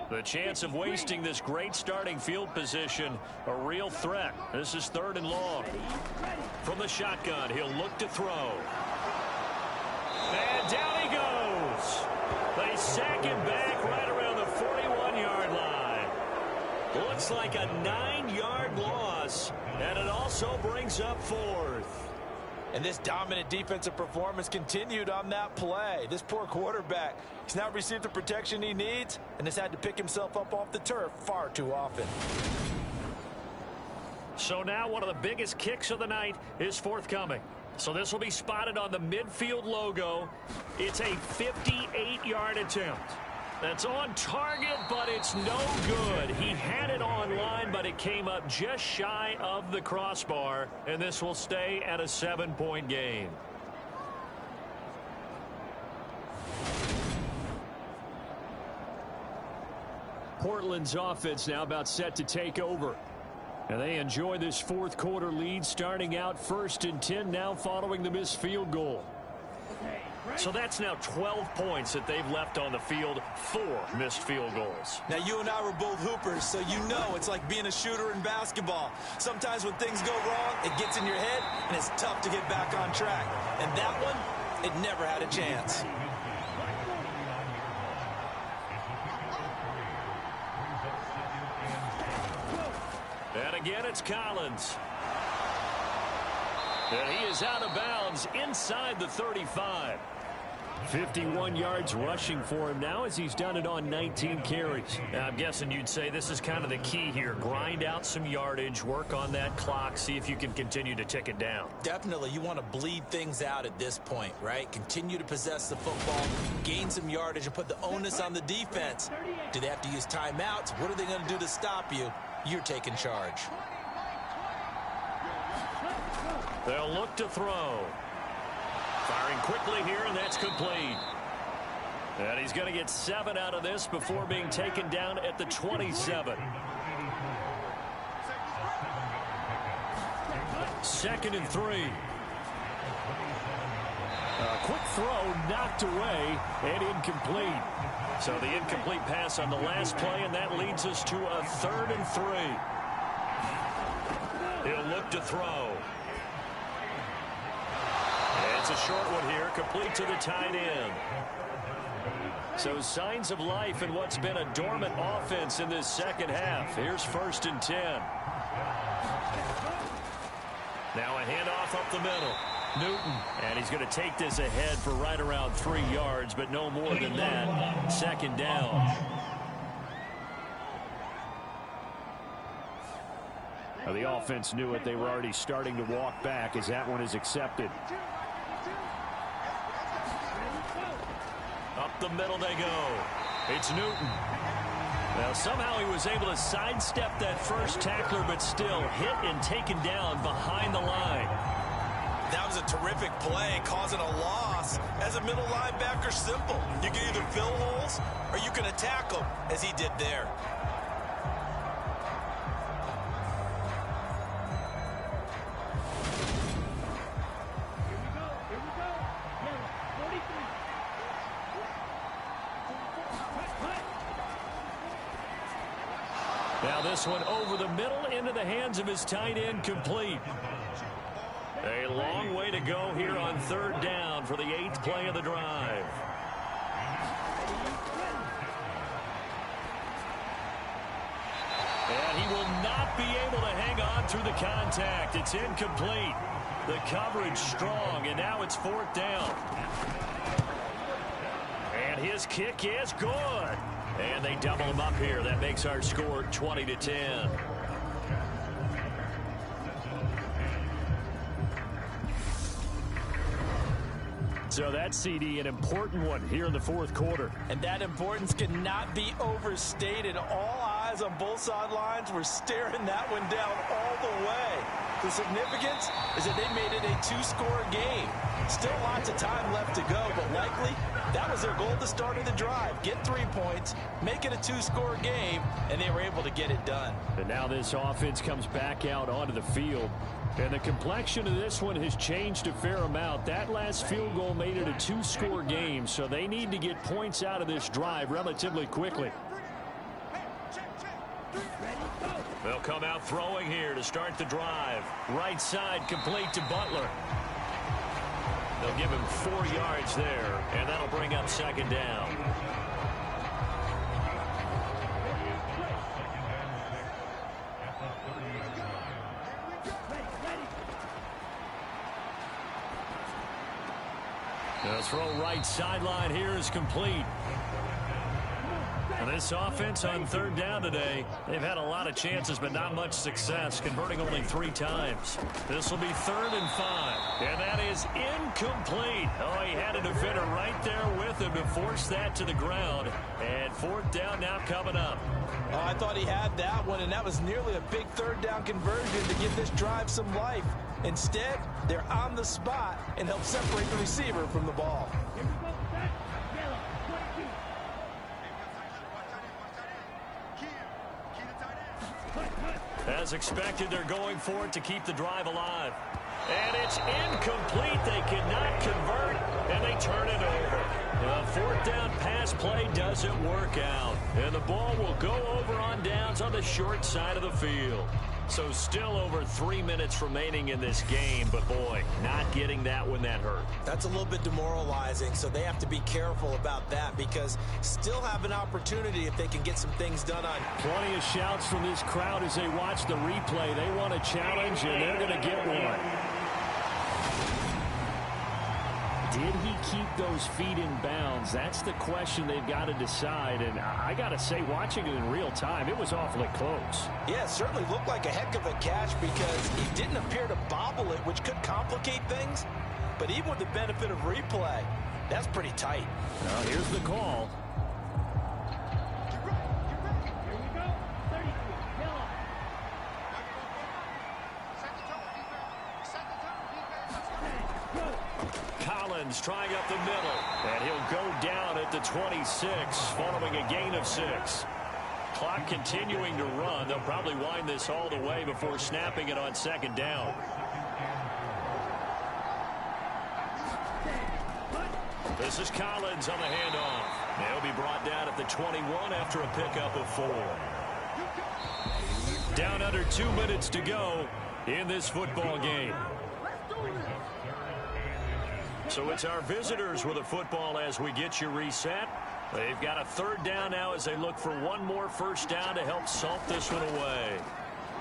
The chance of wasting this great starting field position, a real threat. This is 3rd and long. From the shotgun, he'll look to throw. And down he goes. They sack him back right around the 41-yard line. Looks like a 9-yard loss, and it also brings up 4th. And this dominant defensive performance continued on that play. This poor quarterback, he's not received the protection he needs and has had to pick himself up off the turf far too often. So now one of the biggest kicks of the night is forthcoming. So this will be spotted on the midfield logo. It's a 58-yard attempt. That's on target, but it's no good. He had it online, but it came up just shy of the crossbar, and this will stay at a 7-point game. Portland's offense now about set to take over. And they enjoy this 4th quarter lead, starting out 1st and 10 now following the missed field goal. So that's now 12 points that they've left on the field, 4 missed field goals. Now, you and I were both hoopers, so you know it's like being a shooter in basketball. Sometimes when things go wrong, it gets in your head, and it's tough to get back on track. And that one, it never had a chance. And again, it's Collins. And he is out of bounds inside the 35. 51 yards rushing for him now as he's done it on 19 carries. Now, I'm guessing you'd say this is kind of the key here. Grind out some yardage, work on that clock, see if you can continue to tick it down. Definitely, you want to bleed things out at this point, right? Continue to possess the football, gain some yardage, and put the onus on the defense. Do they have to use timeouts? What are they going to do to stop you? You're taking charge. They'll look to throw. Firing quickly here, and that's complete. And he's going to get 7 out of this before being taken down at the 27. 2nd and 3. A quick throw knocked away and incomplete. So the incomplete pass on the last play, and that leads us to a 3rd and 3. He'll look to throw. It's a short one here, complete to the tight end. So signs of life in what's been a dormant offense in this second half. Here's 1st and 10. Now a handoff up the middle. Newton, and he's going to take this ahead for right around 3 yards, but no more than that. 2nd down. Now the offense knew it. They were already starting to walk back as that one is accepted. Up the middle they go. It's Newton. Now somehow he was able to sidestep that first tackler, but still hit and taken down behind the line. That was a terrific play, causing a loss. As a middle linebacker, simple. You can either fill holes or you can attack them, as he did there. Now this one over the middle into the hands of his tight end, complete. A long way to go here on 3rd down for the 8th play of the drive. And he will not be able to hang on through the contact. It's incomplete. The coverage strong, and now it's 4th down. And his kick is good. And they double him up here. That makes our score 20-10. So that CD, an important one here in the 4th quarter. And that importance cannot be overstated. All eyes on both sidelines were staring that one down all the way. The significance is that they made it a 2-score game. Still lots of time left to go, but likely that was their goal at the start of the drive. Get 3 points, make it a 2-score game, and they were able to get it done. And now this offense comes back out onto the field. And the complexion of this one has changed a fair amount. That last field goal made it a 2-score game, so they need to get points out of this drive relatively quickly. They'll come out throwing here to start the drive. Right side complete to Butler. They'll give him 4 yards there, and that'll bring up second down. The throw right sideline here is complete. And this offense on third down today, they've had a lot of chances but not much success, converting only 3 times. This will be 3rd and 5. And that is incomplete. Oh, he had a defender right there with him to force that to the ground. And 4th down now coming up. Oh, I thought he had that one, and that was nearly a big 3rd down conversion to give this drive some life. Instead, they're on the spot and help separate the receiver from the ball. As expected, they're going for it to keep the drive alive. And it's incomplete. They cannot convert, and they turn it over. The 4th down pass play doesn't work out. And the ball will go over on downs on the short side of the field. So still over 3 minutes remaining in this game, but boy, not getting that when that hurt. That's a little bit demoralizing, so they have to be careful about that because still have an opportunity if they can get some things done on. Plenty of shouts from this crowd as they watch the replay. They want a challenge, and they're going to get one. Did he keep those feet in bounds? That's the question they've got to decide. And I got to say, watching it in real time, it was awfully close. Yeah, it certainly looked like a heck of a catch because he didn't appear to bobble it, which could complicate things. But even with the benefit of replay, that's pretty tight. Now here's the call. Collins trying up the middle, and he'll go down at the 26 following a gain of 6. Clock continuing to run. They'll probably wind this all the way before snapping it on 2nd down. This is Collins on the handoff. He'll be brought down at the 21 after a pickup of 4. Down under 2 minutes to go in this football game. So it's our visitors with a football as we get you reset. They've got a 3rd down now as they look for one more 1st down to help salt this one away.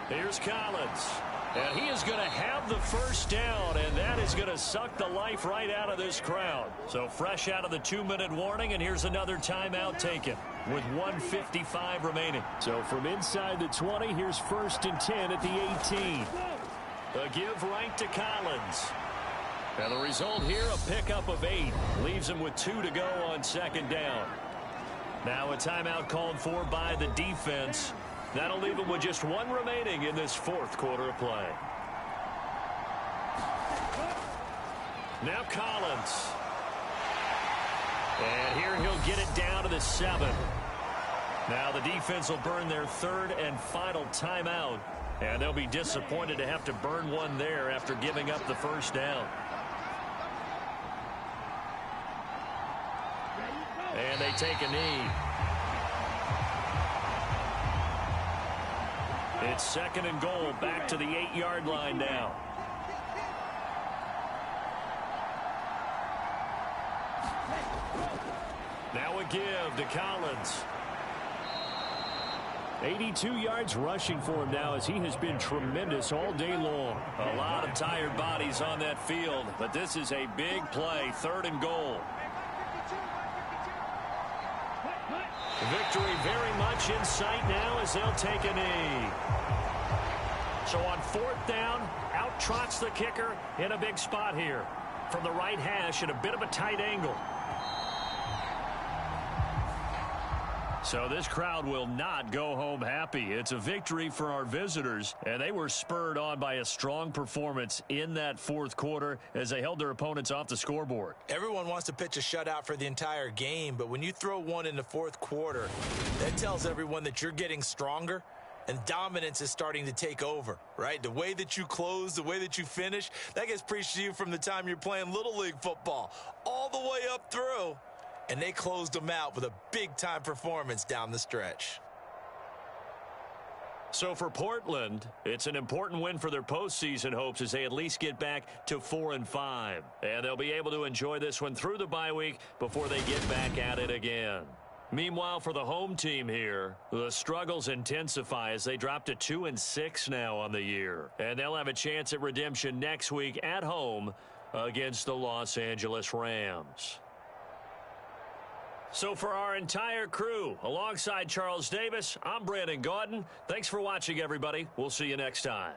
Here's Collins. And he is going to have the 1st down, and that is going to suck the life right out of this crowd. So fresh out of the 2-minute warning, and here's another timeout taken with 1:55 remaining. So from inside the 20, here's 1st and 10 at the 18. A give right to Collins. And the result here, a pickup of 8. Leaves him with 2 to go on 2nd down. Now a timeout called for by the defense. That'll leave him with just 1 remaining in this 4th quarter of play. Now Collins. And here he'll get it down to the 7. Now the defense will burn their 3rd and final timeout. And they'll be disappointed to have to burn one there after giving up the 1st down. And they take a knee. It's 2nd and goal, back to the 8-yard line now. Now a give to Collins. 82 yards rushing for him now as he has been tremendous all day long. A lot of tired bodies on that field, but this is a big play, 3rd and goal. Victory very much in sight now as they'll take a knee. So on 4th down, out trots the kicker in a big spot here. From the right hash at a bit of a tight angle. So this crowd will not go home happy. It's a victory for our visitors, and they were spurred on by a strong performance in that 4th quarter as they held their opponents off the scoreboard. Everyone wants to pitch a shutout for the entire game, but when you throw one in the 4th quarter, that tells everyone that you're getting stronger and dominance is starting to take over, right? The way that you close, the way that you finish, that gets preached to you from the time you're playing Little League football all the way up through. And they closed them out with a big-time performance down the stretch. So for Portland, it's an important win for their postseason hopes as they at least get back to 4-5. And they'll be able to enjoy this one through the bye week before they get back at it again. Meanwhile, for the home team here, the struggles intensify as they drop to 2-6 now on the year. And they'll have a chance at redemption next week at home against the Los Angeles Rams. So for our entire crew, alongside Charles Davis, I'm Brandon Gaudin. Thanks for watching, everybody. We'll see you next time.